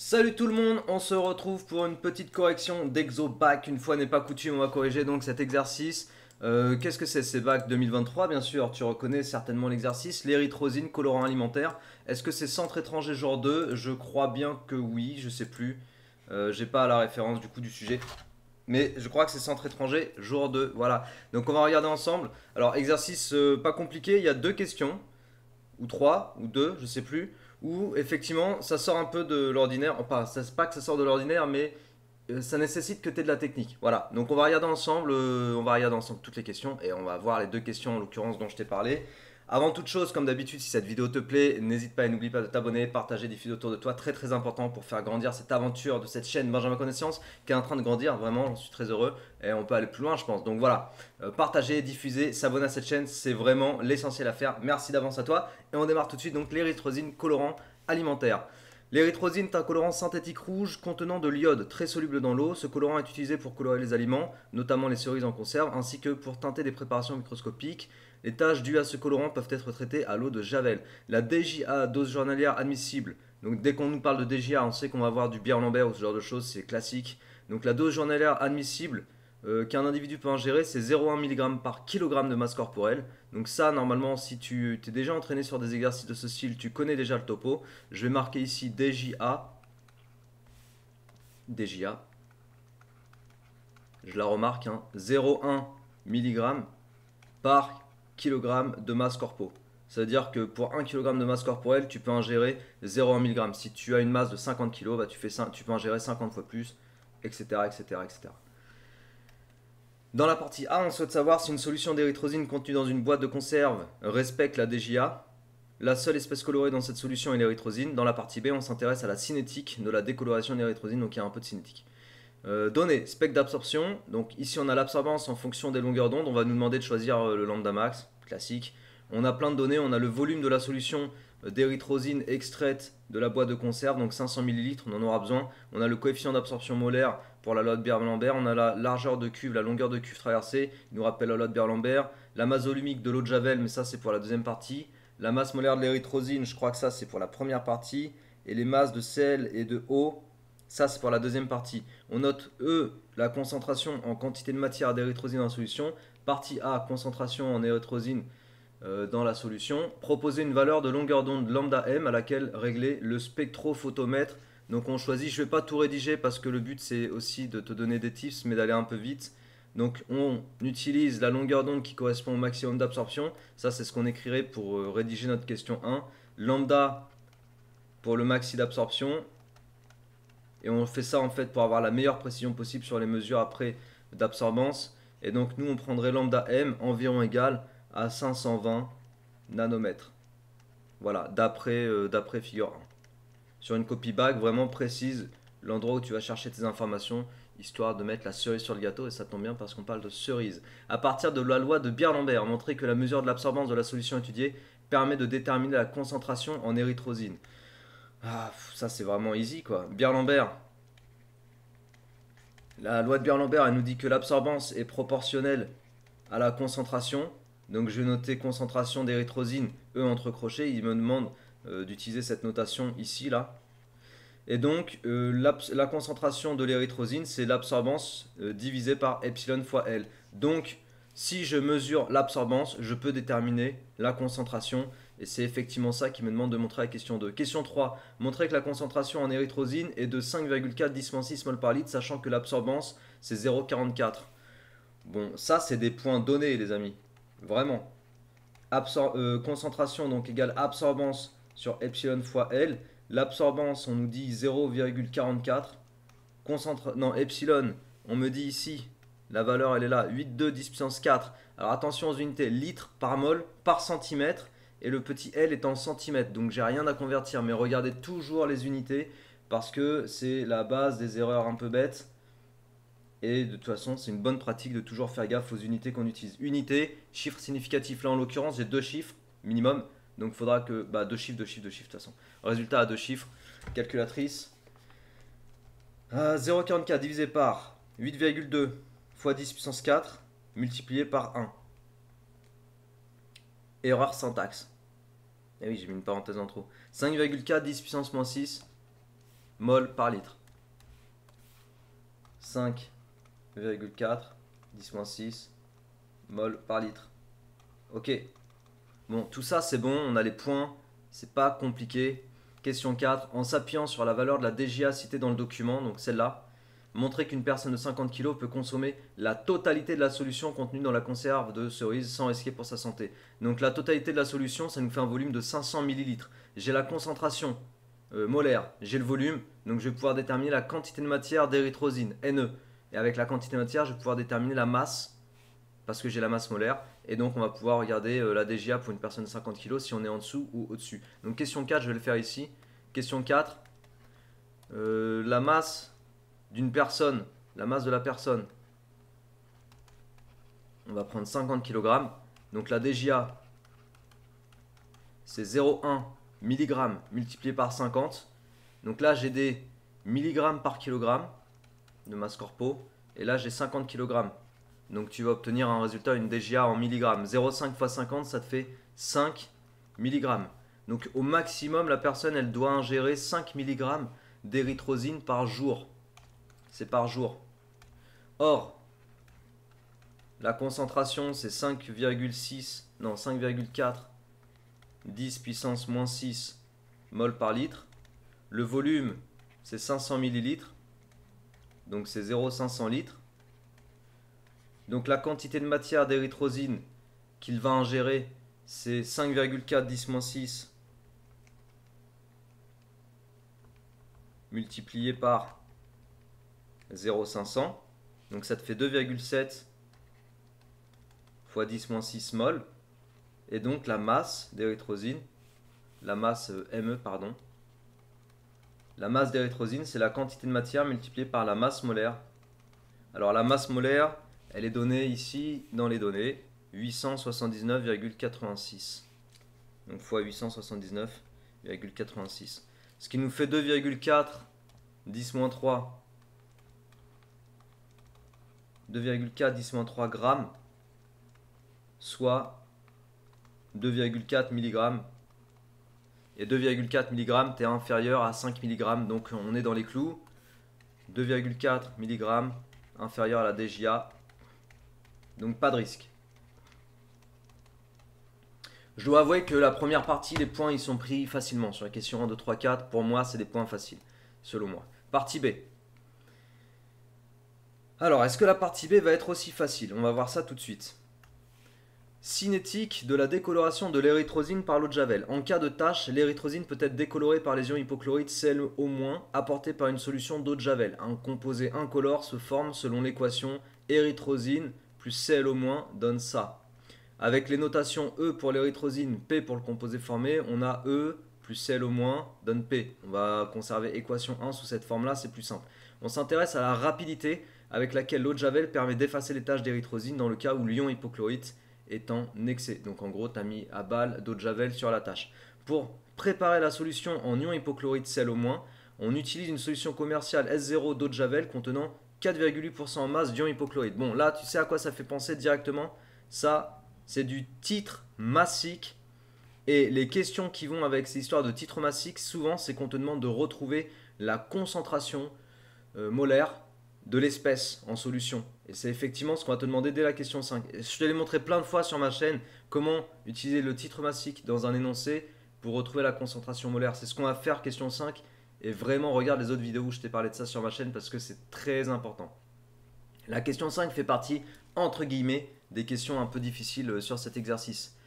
Salut tout le monde, on se retrouve pour une petite correction d'Exobac. Une fois n'est pas coutume, on va corriger donc cet exercice. Qu'est-ce que c'est bac 2023, bien sûr, tu reconnais certainement l'exercice. L'érythrosine, colorant alimentaire. Est-ce que c'est centre étranger genre 2? Je crois bien que oui, je sais plus. J'ai pas la référence du coup du sujet. Mais je crois que c'est centre étranger jour 2, voilà. Donc on va regarder ensemble. Alors exercice pas compliqué, il y a deux questions ou trois, ou deux, je sais plus, où effectivement ça sort un peu de l'ordinaire. Enfin, c'est pas que ça sort de l'ordinaire, mais ça nécessite que tu aies de la technique. Voilà, donc on va regarder ensemble toutes les questions et on va voir les deux questions en l'occurrence dont je t'ai parlé. Avant toute chose, comme d'habitude, si cette vidéo te plaît, n'hésite pas et n'oublie pas de t'abonner, partager, diffuser autour de toi, très très important pour faire grandir cette aventure de cette chaîne Benjamin Connaissance qui est en train de grandir, vraiment, j'en suis très heureux et on peut aller plus loin je pense. Donc voilà, partager, diffuser, s'abonner à cette chaîne, c'est vraiment l'essentiel à faire. Merci d'avance à toi et on démarre tout de suite donc l'érythrosine colorant alimentaire. L'érythrosine est un colorant synthétique rouge contenant de l'iode très soluble dans l'eau. Ce colorant est utilisé pour colorer les aliments, notamment les cerises en conserve, ainsi que pour teinter des préparations microscopiques. Les tâches dues à ce colorant peuvent être traitées à l'eau de Javel. La DJA, dose journalière admissible. Donc dès qu'on nous parle de DJA, on sait qu'on va avoir du bière Lambert ou ce genre de choses, c'est classique. Donc la dose journalière admissible qu'un individu peut ingérer, c'est 0,1 mg par kg de masse corporelle. Donc ça, normalement, si tu t'es déjà entraîné sur des exercices de ce style, tu connais déjà le topo. Je vais marquer ici DJA. DJA. Je la remarque, hein, 0,1 mg par kg de masse corpo. C'est-à-dire que pour 1 kg de masse corporelle, tu peux ingérer 0,1 mg. Si tu as une masse de 50 kg, bah, tu peux ingérer 50 fois plus, etc., etc., etc. Dans la partie A, on souhaite savoir si une solution d'érythrosine contenue dans une boîte de conserve respecte la DJA. La seule espèce colorée dans cette solution est l'érythrosine. Dans la partie B, on s'intéresse à la cinétique de la décoloration de l'érythrosine, donc il y a un peu de cinétique. Données, spectre d'absorption. Donc ici, on a l'absorbance en fonction des longueurs d'onde. On va nous demander de choisir le lambda max, classique. On a plein de données. On a le volume de la solution d'érythrosine extraite de la boîte de conserve, donc 500 ml, on en aura besoin. On a le coefficient d'absorption molaire pour la loi de Beer-Lambert. On a la largeur de cuve, la longueur de cuve traversée. Il nous rappelle la loi de Beer-Lambert. La masse volumique de l'eau de Javel, mais ça, c'est pour la deuxième partie. La masse molaire de l'érythrosine, je crois que ça, c'est pour la première partie. Et les masses de sel et de eau, ça, c'est pour la deuxième partie. On note la concentration en quantité de matière d'érythrosine en solution. Partie A, concentration en érythrosine dans la solution. Proposer une valeur de longueur d'onde lambda m à laquelle régler le spectrophotomètre. Donc on choisit, je ne vais pas tout rédiger parce que le but c'est aussi de te donner des tips mais d'aller un peu vite. Donc on utilise la longueur d'onde qui correspond au maximum d'absorption. Ça c'est ce qu'on écrirait pour rédiger notre question 1. Lambda pour le maxi d'absorption. Et on fait ça en fait pour avoir la meilleure précision possible sur les mesures après d'absorbance. Et donc nous on prendrait lambda m environ égal à 520 nanomètres. Voilà, d'après figure 1. Sur une copie bac vraiment précise l'endroit où tu vas chercher tes informations, histoire de mettre la cerise sur le gâteau, et ça tombe bien parce qu'on parle de cerise. À partir de la loi de Beer-Lambert, montrer que la mesure de l'absorbance de la solution étudiée permet de déterminer la concentration en érythrosine. Ah, ça c'est vraiment easy quoi. Beer-Lambert, la loi de Beer-Lambert, elle nous dit que l'absorbance est proportionnelle à la concentration. Donc je vais noter concentration d'érythrosine, E entre crochets. Il me demande d'utiliser cette notation ici, là. Et donc la concentration de l'érythrosine, c'est l'absorbance divisée par epsilon fois L. Donc si je mesure l'absorbance, je peux déterminer la concentration. Et c'est effectivement ça qui me demande de montrer la question 2. Question 3. Montrer que la concentration en érythrosine est de 5,4 10 mol par litre, sachant que l'absorbance, c'est 0,44. Bon, ça, c'est des points donnés, les amis. Vraiment. Concentration, donc, égale absorbance sur epsilon fois L. L'absorbance, on nous dit 0,44. Non, epsilon, on me dit ici, la valeur, elle est là, 8,2 10 puissance 4. Alors, attention aux unités, litres par mol par centimètre. Et le petit L est en centimètres. Donc, j'ai rien à convertir. Mais regardez toujours les unités, parce que c'est la base des erreurs un peu bêtes. Et de toute façon, c'est une bonne pratique de toujours faire gaffe aux unités qu'on utilise. Unité, chiffre significatif. Là, en l'occurrence, j'ai deux chiffres minimum. Donc, il faudra que. Bah, deux chiffres, deux chiffres, deux chiffres, de toute façon. Résultat à deux chiffres. Calculatrice. 0,44 divisé par 8,2 fois 10 puissance 4 multiplié par 1. Erreur syntaxe. Eh oui, j'ai mis une parenthèse en trop. 5,4 10 puissance moins 6 mol par litre. 5,4 10-6 mol par litre. Ok. Bon, tout ça c'est bon, on a les points, c'est pas compliqué. Question 4. En s'appuyant sur la valeur de la DGA citée dans le document, donc celle-là, montrer qu'une personne de 50 kg peut consommer la totalité de la solution contenue dans la conserve de cerises sans risquer pour sa santé. Donc la totalité de la solution, ça nous fait un volume de 500 ml. J'ai la concentration molaire, j'ai le volume, donc je vais pouvoir déterminer la quantité de matière d'érythrosine, Ne. Et avec la quantité de matière, je vais pouvoir déterminer la masse, parce que j'ai la masse molaire. Et donc on va pouvoir regarder la DGA pour une personne de 50 kg si on est en dessous ou au-dessus. Donc question 4, je vais le faire ici. Question 4, la masse d'une personne, la masse de la personne, on va prendre 50 kg. Donc la DGA, c'est 0,1 mg multiplié par 50. Donc là, j'ai des milligrammes par kilogramme de masse corpo. Et là, j'ai 50 kg. Donc tu vas obtenir un résultat, une DGA en milligrammes. 0,5 fois 50, ça te fait 5 mg. Donc au maximum, la personne, elle doit ingérer 5 mg d'érythrosine par jour. C'est par jour. Or, la concentration, c'est 5,4 10 puissance moins 6 mol par litre. Le volume, c'est 500 ml. Donc c'est 0,500 litres. Donc la quantité de matière d'érythrosine qu'il va ingérer, c'est 5,4 10-6 multiplié par 0,500. Donc ça te fait 2,7 fois 10-6 mol. Et donc la masse d'érythrosine, la masse Me, pardon. La masse d'érythrosine, c'est la quantité de matière multipliée par la masse molaire. Alors la masse molaire, elle est donnée ici dans les données, 879,86. Donc fois 879,86. Ce qui nous fait 2,4 10-3. 2,4 10-3 grammes, soit 2,4 mg. Et 2,4 mg, tu es inférieur à 5 mg, donc on est dans les clous. 2,4 mg inférieur à la DGA, donc pas de risque. Je dois avouer que la première partie, les points ils sont pris facilement sur la question 1, 2, 3, 4. Pour moi, c'est des points faciles, selon moi. Partie B. Alors, est-ce que la partie B va être aussi facile? On va voir ça tout de suite. Cinétique de la décoloration de l'érythrosine par l'eau de Javel. En cas de tache, l'érythrosine peut être décolorée par les ions hypochlorites ClO- apportés par une solution d'eau de Javel. Un composé incolore se forme selon l'équation érythrosine plus ClO- donne ça. Avec les notations E pour l'érythrosine, P pour le composé formé, on a E plus ClO- donne P. On va conserver équation 1 sous cette forme-là, c'est plus simple. On s'intéresse à la rapidité avec laquelle l'eau de Javel permet d'effacer les taches d'érythrosine dans le cas où l'ion hypochlorite est en excès. Donc en gros, tu as mis à balle d'eau de Javel sur la tâche. Pour préparer la solution en ion hypochlorite ClO-, on utilise une solution commerciale S0 d'eau de Javel contenant 4,8% en masse d'ion hypochlorite. Bon, là, tu sais à quoi ça fait penser directement? Ça, c'est du titre massique. Et les questions qui vont avec ces histoires de titre massique, souvent, c'est qu'on te demande de retrouver la concentration molaire de l'espèce en solution. Et c'est effectivement ce qu'on va te demander dès la question 5. Et je te l'ai montré plein de fois sur ma chaîne, comment utiliser le titre massique dans un énoncé pour retrouver la concentration molaire. C'est ce qu'on va faire, question 5. Et vraiment, regarde les autres vidéos où je t'ai parlé de ça sur ma chaîne parce que c'est très important. La question 5 fait partie, entre guillemets, des questions un peu difficiles sur cet exercice.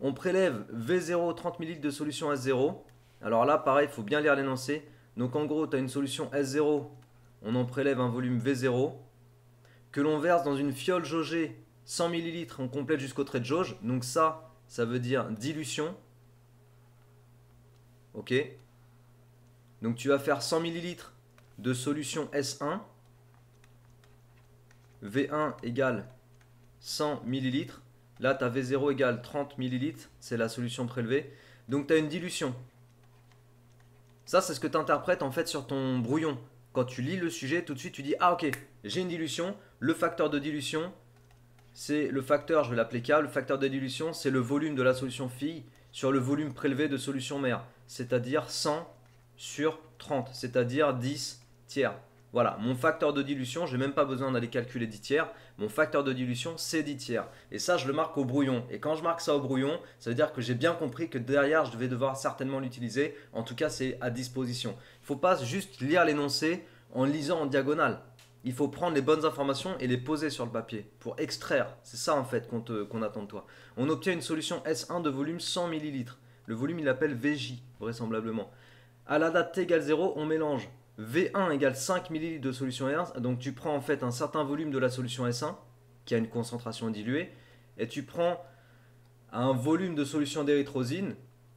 On prélève V0 30 ml de solution S0. Alors là, pareil, il faut bien lire l'énoncé. Donc en gros, tu as une solution S0, on en prélève un volume V0, que l'on verse dans une fiole jaugée 100 ml, on complète jusqu'au trait de jauge. Donc ça veut dire dilution. Ok. Donc tu vas faire 100 ml de solution S1. V1 égale 100 ml. Là, tu as V0 égale 30 ml. C'est la solution prélevée. Donc tu as une dilution. Ça, c'est ce que tu interprètes en fait sur ton brouillon. Quand tu lis le sujet, tout de suite tu dis ah ok, j'ai une dilution, le facteur de dilution, c'est le facteur, je vais l'appeler K, le facteur de dilution, c'est le volume de la solution fille sur le volume prélevé de solution mère, c'est-à-dire 100 sur 30, c'est-à-dire 10 tiers. Voilà, mon facteur de dilution, je n'ai même pas besoin d'aller calculer 10 tiers. Mon facteur de dilution, c'est 10 tiers. Et ça, je le marque au brouillon. Et quand je marque ça au brouillon, ça veut dire que j'ai bien compris que derrière, je vais devoir certainement l'utiliser. En tout cas, c'est à disposition. Il ne faut pas juste lire l'énoncé en lisant en diagonale. Il faut prendre les bonnes informations et les poser sur le papier pour extraire. C'est ça en fait qu'on attend de toi. On obtient une solution S1 de volume 100 ml. Le volume, il appelle VJ, vraisemblablement. À la date t égale 0, on mélange V1 égale 5 ml de solution S1. Donc tu prends en fait un certain volume de la solution S1 qui a une concentration diluée. Et tu prends un volume de solution d'érythrosine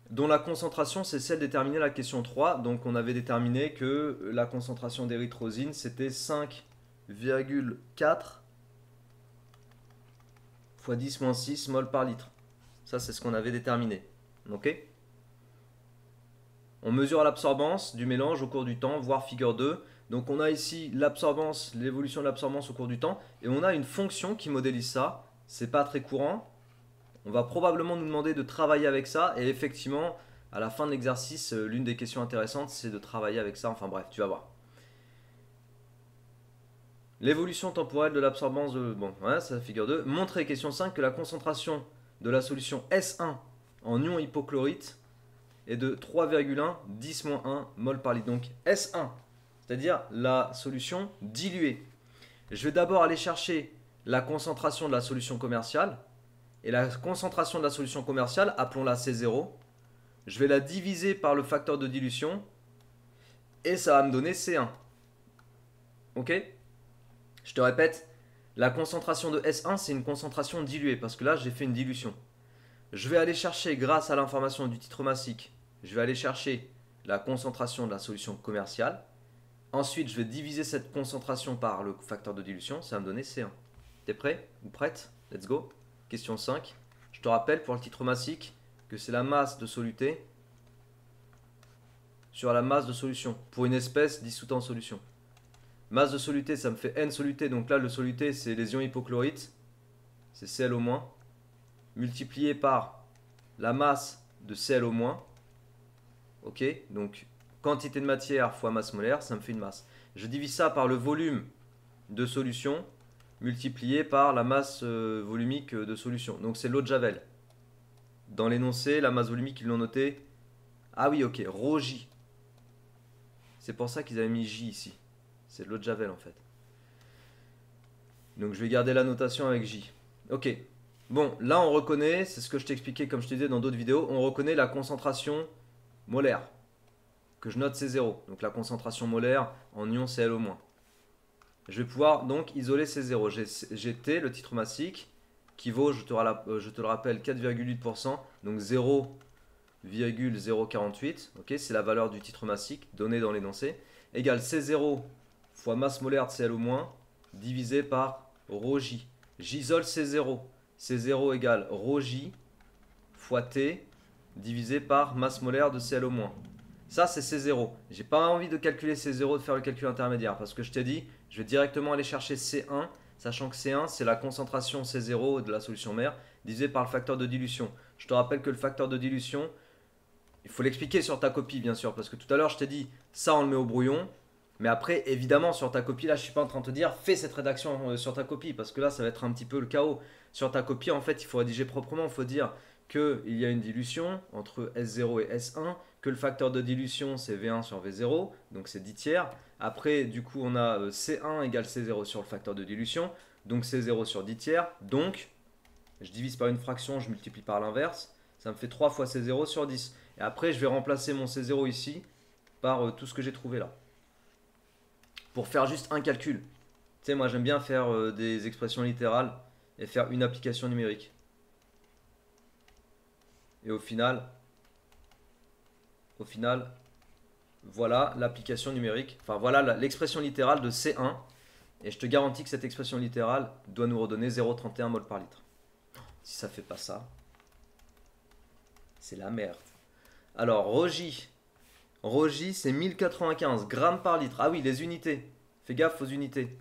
dont la concentration c'est celle déterminée à la question 3. Donc on avait déterminé que la concentration d'érythrosine c'était 5,4 fois 10-6 mol par litre. Ça c'est ce qu'on avait déterminé. Ok ? On mesure l'absorbance du mélange au cours du temps, voire figure 2. Donc on a ici l'absorbance, l'évolution de l'absorbance au cours du temps. Et on a une fonction qui modélise ça. C'est pas très courant. On va probablement nous demander de travailler avec ça. Et effectivement, à la fin de l'exercice, l'une des questions intéressantes, c'est de travailler avec ça. Enfin bref, tu vas voir. L'évolution temporelle de l'absorbance de... Bon, ouais, ça figure 2. Montrer, question 5, que la concentration de la solution S1 en ion hypochlorite est de 3,1 10-1 mol par litre. Donc S1, c'est-à-dire la solution diluée. Je vais d'abord aller chercher la concentration de la solution commerciale. Et la concentration de la solution commerciale, appelons-la C0. Je vais la diviser par le facteur de dilution. Et ça va me donner C1. Ok ? Je te répète, la concentration de S1, c'est une concentration diluée. Parce que là, j'ai fait une dilution. Je vais aller chercher, grâce à l'information du titre massique, je vais aller chercher la concentration de la solution commerciale. Ensuite, je vais diviser cette concentration par le facteur de dilution. Ça va me donner C1. T'es prêt ou prête? Let's go. Question 5. Je te rappelle pour le titre massique que c'est la masse de soluté sur la masse de solution pour une espèce dissoute en solution. Masse de soluté, ça me fait N soluté. Donc là, le soluté, c'est les ions hypochlorites. C'est Cl au moins. Multiplié par la masse de Cl au moins. Ok, donc quantité de matière fois masse molaire, ça me fait une masse. Je divise ça par le volume de solution multiplié par la masse volumique de solution. Donc c'est l'eau de Javel. Dans l'énoncé, la masse volumique, ils l'ont noté. Ah oui, ok, ρJ. C'est pour ça qu'ils avaient mis J ici. C'est de l'eau de Javel en fait. Donc je vais garder la notation avec J. Ok. Bon, là on reconnaît, c'est ce que je t'expliquais comme je te disais dans d'autres vidéos, on reconnaît la concentration molaire. Que je note C0. Donc la concentration molaire en ion Cl au moins. Je vais pouvoir donc isoler C0. J'ai T, le titre massique, qui vaut, je te le rappelle, 4,8%. Donc 0,048. Okay, c'est la valeur du titre massique donnée dans l'énoncé. Égale C0 fois masse molaire de Cl au moins, divisé par ρJ. J'isole C0. C0 égale ρJ fois T, divisé par masse molaire de Cl au moins. Ça, c'est C0. J'ai pas envie de calculer C0, de faire le calcul intermédiaire. Parce que je t'ai dit, je vais directement aller chercher C1, sachant que C1, c'est la concentration C0 de la solution mère, divisé par le facteur de dilution. Je te rappelle que le facteur de dilution, il faut l'expliquer sur ta copie, bien sûr. Parce que tout à l'heure, je t'ai dit, ça, on le met au brouillon. Mais après, évidemment, sur ta copie, là, je suis pas en train de te dire, fais cette rédaction sur ta copie. Parce que là, ça va être un petit peu le chaos. Sur ta copie, en fait, il faut rédiger proprement. Il faut dire qu'il y a une dilution entre S0 et S1, que le facteur de dilution c'est V1 sur V0, donc c'est 10 tiers. Après, du coup, on a C1 égale C0 sur le facteur de dilution, donc C0 sur 10 tiers. Donc, je divise par une fraction, je multiplie par l'inverse, ça me fait 3 fois C0 sur 10. Et après, je vais remplacer mon C0 ici par tout ce que j'ai trouvé là. Pour faire juste un calcul. Tu sais, moi j'aime bien faire des expressions littérales et faire une application numérique. Et au final, voilà l'application numérique, enfin voilà l'expression littérale de C1. Et je te garantis que cette expression littérale doit nous redonner 0,31 mol par litre. Si ça fait pas ça, c'est la merde. Alors, ρJ c'est 1095 grammes par litre. Ah oui, les unités. Fais gaffe aux unités.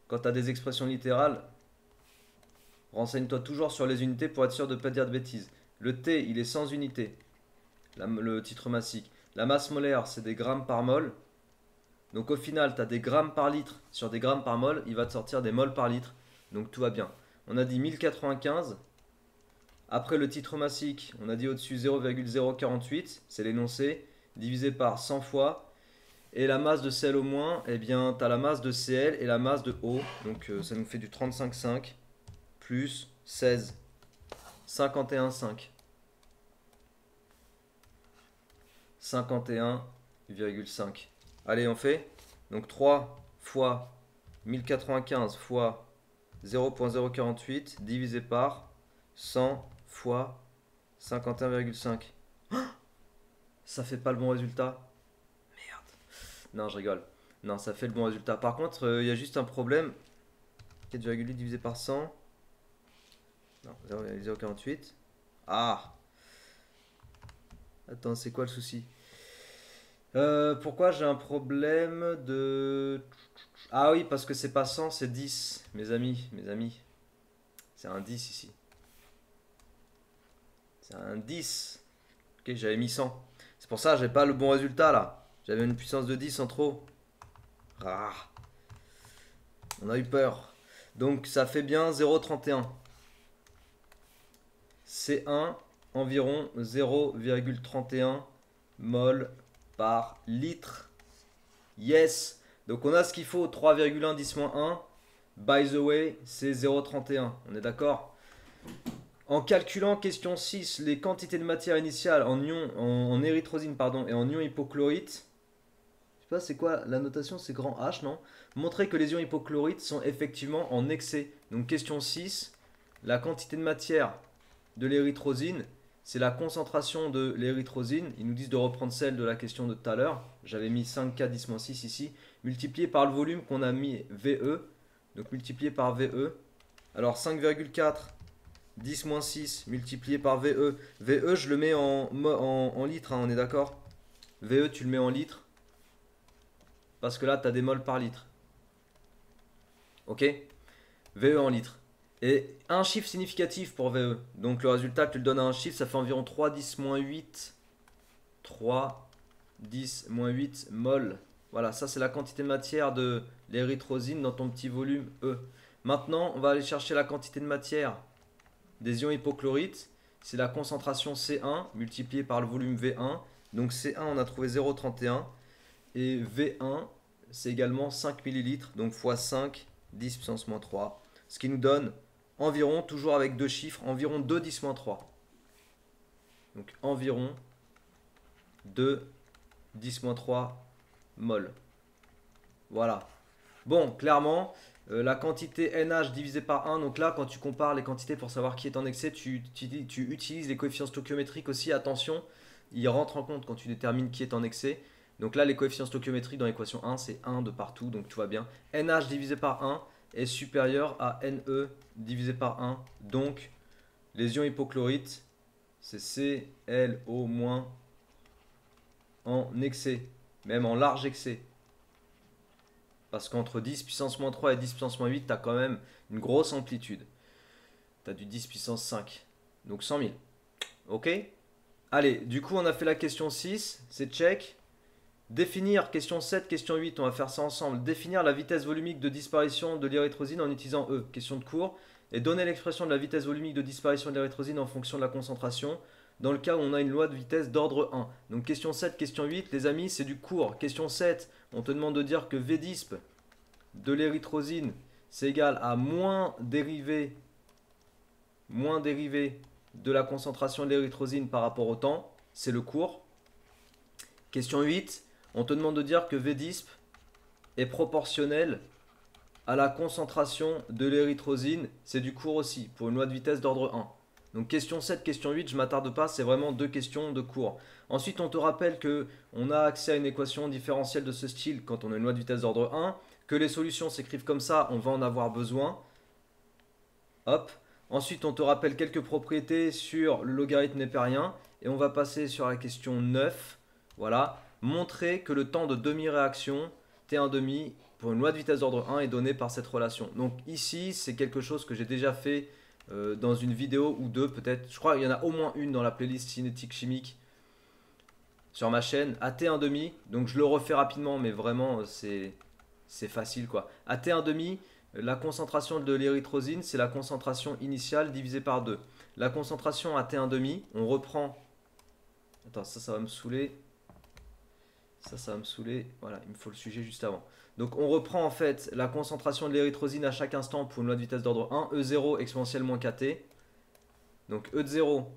Quand tu as des expressions littérales, renseigne-toi toujours sur les unités pour être sûr de ne pas dire de bêtises. Le T, il est sans unité. Le titre massique. La masse molaire, c'est des grammes par mol. Donc au final, tu as des grammes par litre sur des grammes par mol. Il va te sortir des mols par litre. Donc tout va bien. On a dit 1095. Après le titre massique, on a dit au-dessus 0,048. C'est l'énoncé. Divisé par 100 fois. Et la masse de Cl au moins, eh bien, tu as la masse de Cl et la masse de O. Donc ça nous fait du 35,5 plus 16. 51,5. 51,5. Allez, on fait. Donc 3 fois 1095 fois 0,048 divisé par 100 fois 51,5. Ça fait pas le bon résultat. Merde. Non, je rigole. Non, ça fait le bon résultat. Par contre, il y a juste un problème. 4,8 divisé par 100. Non, 0,048. Ah. Attends, c'est quoi le souci? Pourquoi j'ai un problème de... Ah oui, parce que c'est pas 100, c'est 10, mes amis, mes amis. C'est un 10 ici. C'est un 10. Ok, j'avais mis 100. C'est pour ça que j'ai pas le bon résultat là. J'avais une puissance de 10 en trop. Ah, on a eu peur. Donc ça fait bien 0,31. C1 environ 0,31 mol par litre. Yes. Donc on a ce qu'il faut, 3,1 10-1. By the way, c'est 0,31. On est d'accord? En calculant question 6, les quantités de matière initiale en ion, en érythrosine pardon, et en ion hypochlorite. Je sais pas c'est quoi la notation, c'est grand H, non? Montrer que les ions hypochlorites sont effectivement en excès. Donc question 6, la quantité de matière de l'érythrosine, c'est la concentration de l'érythrosine. Ils nous disent de reprendre celle de la question de tout à l'heure. J'avais mis 5K 10-6 ici. Multiplié par le volume qu'on a mis VE. Donc multiplié par VE. Alors 5,4 10-6 multiplié par VE. VE, je le mets en litres, hein, on est d'accord? VE, tu le mets en litres. Parce que là, tu as des mols par litre. Ok? VE en litres. Et un chiffre significatif pour VE. Donc le résultat, tu le donnes à un chiffre, ça fait environ 3 10-8. 3 10-8 mol. Voilà, ça c'est la quantité de matière de l'érythrosine dans ton petit volume E. Maintenant, on va aller chercher la quantité de matière des ions hypochlorites. C'est la concentration C1 multipliée par le volume V1. Donc C1, on a trouvé 0,31. Et V1, c'est également 5 ml. Donc x 5, 10 puissance moins 3. Ce qui nous donne environ, toujours avec deux chiffres, environ 2 10-3. Donc environ 2 10-3 mol. Voilà. Bon, clairement, la quantité NH divisée par 1, donc là, quand tu compares les quantités pour savoir qui est en excès, tu utilises les coefficients stoichiométriques aussi. Attention, ils rentrent en compte quand tu détermines qui est en excès. Donc là, les coefficients stoichiométriques dans l'équation 1, c'est 1 de partout, donc tout va bien. NH divisé par 1 est supérieur à NE divisé par 1. Donc, les ions hypochlorites, c'est ClO- en excès, même en large excès. Parce qu'entre 10 puissance moins 3 et 10 puissance moins 8, tu as quand même une grosse amplitude. Tu as du 10 puissance 5. Donc 100 000. Ok? Allez, du coup, on a fait la question 6. C'est check. Définir, question 7, question 8, on va faire ça ensemble. Définir la vitesse volumique de disparition de l'érythrosine en utilisant E. Question de cours. Et donner l'expression de la vitesse volumique de disparition de l'érythrosine en fonction de la concentration. Dans le cas où on a une loi de vitesse d'ordre 1. Donc question 7, question 8, les amis, c'est du cours. Question 7, on te demande de dire que V disp de l'érythrosine, c'est égal à moins dérivé de la concentration de l'érythrosine par rapport au temps. C'est le cours. Question 8, on te demande de dire que V disp est proportionnel à la concentration de l'érythrosine. C'est du cours aussi, pour une loi de vitesse d'ordre 1. Donc question 7, question 8, je ne m'attarde pas, c'est vraiment deux questions de cours. Ensuite, on te rappelle qu'on a accès à une équation différentielle de ce style quand on a une loi de vitesse d'ordre 1, que les solutions s'écrivent comme ça, on va en avoir besoin. Hop. Ensuite, on te rappelle quelques propriétés sur le logarithme népérien, et on va passer sur la question 9. Voilà. Montrer que le temps de demi-réaction, T1,5, pour une loi de vitesse d'ordre 1 est donné par cette relation. Donc ici, c'est quelque chose que j'ai déjà fait dans une vidéo ou deux peut-être. Je crois qu'il y en a au moins une dans la playlist cinétique chimique. sur ma chaîne, AT1,5, donc je le refais rapidement, mais vraiment c'est facile quoi. AT1,5, la concentration de l'érythrosine, c'est la concentration initiale divisée par 2. La concentration AT1,5, on reprend... Attends, ça va me saouler. Ça va me saouler. Voilà, il me faut le sujet juste avant. Donc on reprend en fait la concentration de l'érythrosine à chaque instant pour une loi de vitesse d'ordre 1, E0 exponentielle moins kT. Donc E de 0,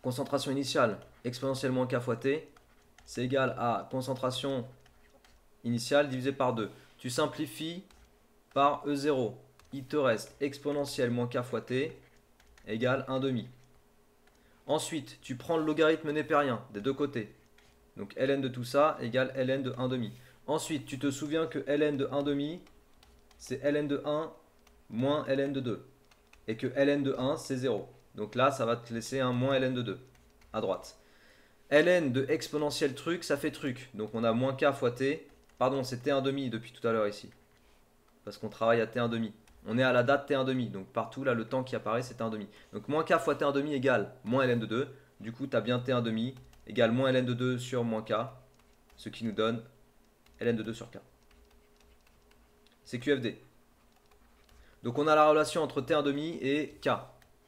concentration initiale exponentielle moins k fois t, c'est égal à concentration initiale divisé par 2. Tu simplifies par E0. Il te reste exponentielle moins k fois t égale 1,5. Ensuite, tu prends le logarithme népérien des deux côtés. Donc ln de tout ça égale ln de 1,5. Ensuite, tu te souviens que ln de 1,5, c'est ln de 1 moins ln de 2. Et que ln de 1, c'est 0. Donc là, ça va te laisser un moins ln de 2 à droite. ln de exponentiel truc, ça fait truc. Donc on a moins k fois t. Pardon, c'est t1,5 depuis tout à l'heure ici. Parce qu'on travaille à t1,5. On est à la date t1,5. Donc partout, là, le temps qui apparaît, c'est t1,5. Donc moins k fois t1,5 égale moins ln de 2. Du coup, tu as bien t1,5 égale moins ln de 2 sur moins k. Ce qui nous donne ln de 2 sur k. C'est QFD. Donc on a la relation entre t1,5 et k.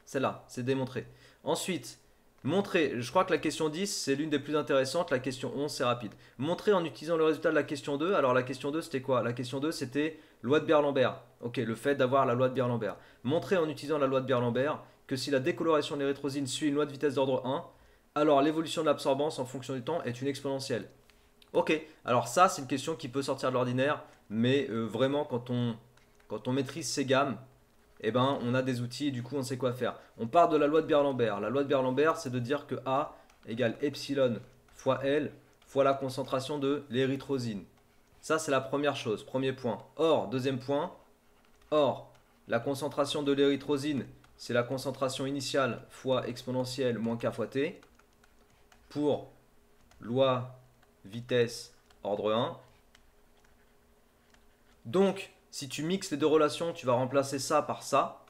Celle-là, c'est démontré. Ensuite, montrer, je crois que la question 10, c'est l'une des plus intéressantes. La question 11, c'est rapide. Montrer en utilisant le résultat de la question 2. Alors la question 2, c'était quoi? La question 2, c'était loi de Beer-Lambert. Ok, le fait d'avoir la loi de Beer-Lambert. Montrer en utilisant la loi de Beer-Lambert que si la décoloration de l'érythrosine suit une loi de vitesse d'ordre 1, alors l'évolution de l'absorbance en fonction du temps est une exponentielle. Ok, alors ça, c'est une question qui peut sortir de l'ordinaire, mais vraiment, quand on maîtrise ces gammes, eh ben, on a des outils et du coup on sait quoi faire. On part de la loi de Beer-Lambert. La loi de Beer-Lambert, c'est de dire que A égale epsilon fois L fois la concentration de l'érythrosine. Ça, c'est la première chose, premier point. Or, deuxième point, la concentration de l'érythrosine, c'est la concentration initiale fois exponentielle moins k fois t pour loi vitesse ordre 1. Donc, si tu mixes les deux relations, tu vas remplacer ça par ça.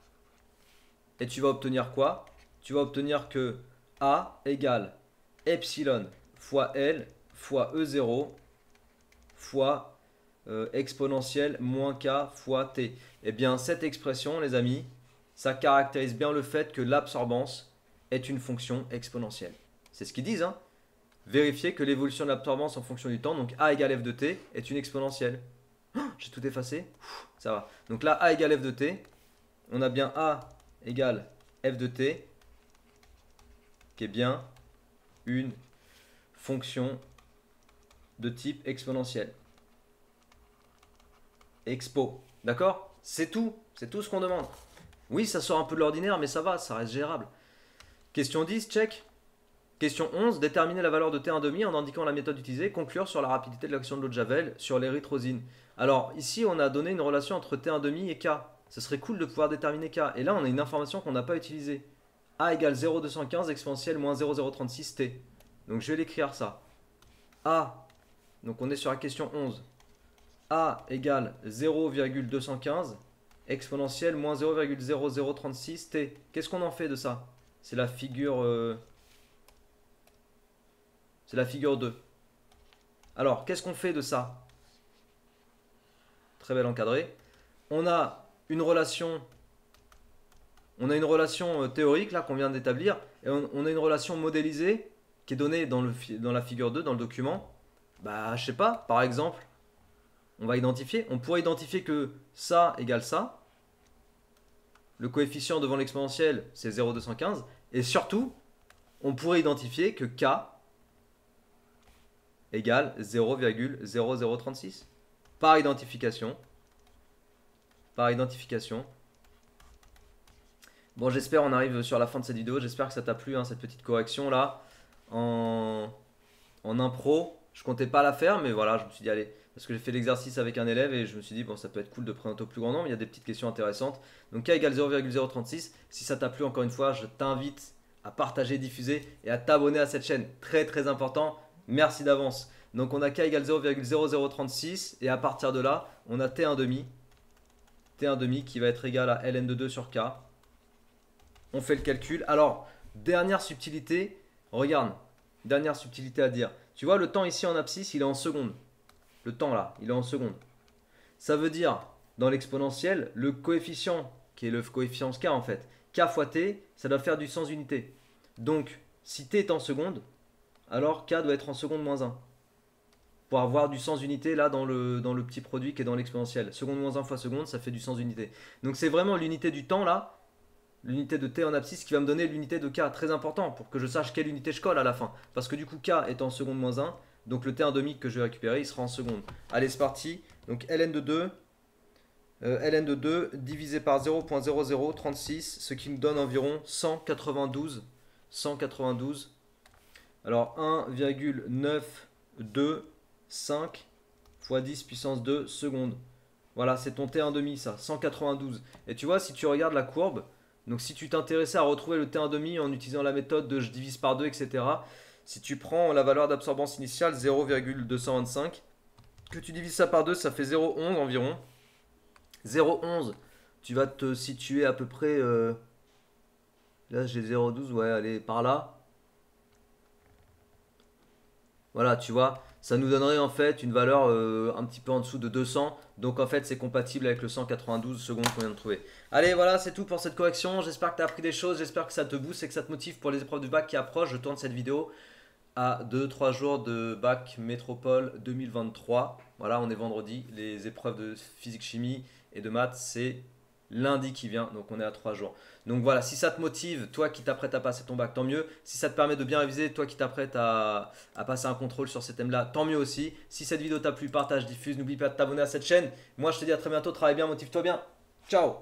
Et tu vas obtenir quoi? Tu vas obtenir que A égale epsilon fois L fois E0 fois exponentielle moins K fois T. Eh bien, cette expression, les amis, ça caractérise bien le fait que l'absorbance est une fonction exponentielle. C'est ce qu'ils disent, hein. Vérifier que l'évolution de l'absorbance en fonction du temps, donc A égale f de t, est une exponentielle. J'ai tout effacé. Ça va. Donc là, A égale f de t. On a bien A égale f de t, qui est bien une fonction de type exponentielle. Expo. D'accord? C'est tout. C'est tout ce qu'on demande. Oui, ça sort un peu de l'ordinaire, mais ça va, ça reste gérable. Question 10, check. Question 11, déterminer la valeur de T1,5 en indiquant la méthode utilisée, conclure sur la rapidité de l'action de l'eau de Javel sur l'érythrosine. Alors ici on a donné une relation entre T1,5 et K. Ce serait cool de pouvoir déterminer K. Et là on a une information qu'on n'a pas utilisée. A égale 0,215 exponentielle moins 0,036 T. Donc je vais l'écrire ça. A, donc on est sur la question 11. A égale 0,215 exponentielle moins 0,0036 T. Qu'est-ce qu'on en fait de ça? C'est la figure... C'est la figure 2. Alors, qu'est-ce qu'on fait de ça? Très belle encadrée. On a une relation théorique là qu'on vient d'établir et on a une relation modélisée qui est donnée dans la figure 2, dans le document. Bah, je sais pas, par exemple, on pourrait identifier que ça égale ça. Le coefficient devant l'exponentielle, c'est 0,215. Et surtout, on pourrait identifier que K égale 0,0036. Par identification. Bon, j'espère on arrive sur la fin de cette vidéo. J'espère que ça t'a plu, hein, cette petite correction là. En impro, je comptais pas la faire, mais voilà, je me suis dit allez. Parce que j'ai fait l'exercice avec un élève et je me suis dit bon, ça peut être cool de présenter au plus grand nombre. Il y a des petites questions intéressantes. Donc K égale 0,036. Si ça t'a plu, encore une fois, je t'invite à partager, diffuser et à t'abonner à cette chaîne. Très très important. Merci d'avance. Donc on a K égale 0,0036 et à partir de là, on a T1,5. T1,5 qui va être égal à ln de 2 sur K. On fait le calcul. Alors, dernière subtilité, regarde. dernière subtilité à dire. Tu vois, le temps ici en abscisse, il est en secondes. Le temps là, il est en secondes. Ça veut dire, dans l'exponentielle, le coefficient, qui est le coefficient k en fait, k fois t, ça doit faire du sens unité. Donc, si t est en secondes, alors k doit être en seconde moins 1. Pour avoir du sens unité là dans le petit produit qui est dans l'exponentielle. Seconde moins 1 fois seconde, ça fait du sens unité. Donc c'est vraiment l'unité du temps là, l'unité de t en abscisse qui va me donner l'unité de k. Très important pour que je sache quelle unité je colle à la fin. Parce que du coup k est en seconde moins 1, donc le t 1 demi que je vais récupérer, il sera en seconde. Allez, c'est parti. Donc ln de 2, ln de 2 divisé par 0.0036, ce qui me donne environ 192. 192. Alors 1,925 fois 10 puissance 2 secondes. Voilà, c'est ton T1 demi ça, 192. Et tu vois, si tu regardes la courbe, donc si tu t'intéressais à retrouver le T1 demi en utilisant la méthode de je divise par 2, etc. Si tu prends la valeur d'absorbance initiale 0,225, que tu divises ça par 2, ça fait 0,11 environ. 0,11, tu vas te situer à peu près... là j'ai 0,12, ouais, allez, par là. Voilà, tu vois, ça nous donnerait en fait une valeur un petit peu en dessous de 200. Donc en fait, c'est compatible avec le 192 secondes qu'on vient de trouver. Allez, voilà, c'est tout pour cette correction. J'espère que tu as appris des choses, j'espère que ça te booste et que ça te motive pour les épreuves du bac qui approchent. Je tourne cette vidéo à 2-3 jours de bac métropole 2023. Voilà, on est vendredi. Les épreuves de physique, chimie et de maths, c'est lundi qui vient, donc on est à 3 jours. Donc voilà, si ça te motive, toi qui t'apprêtes à passer ton bac, tant mieux. Si ça te permet de bien réviser, toi qui t'apprêtes à passer un contrôle sur ces thèmes-là, tant mieux aussi. Si cette vidéo t'a plu, partage, diffuse, n'oublie pas de t'abonner à cette chaîne. Moi je te dis à très bientôt, travaille bien, motive-toi bien. Ciao!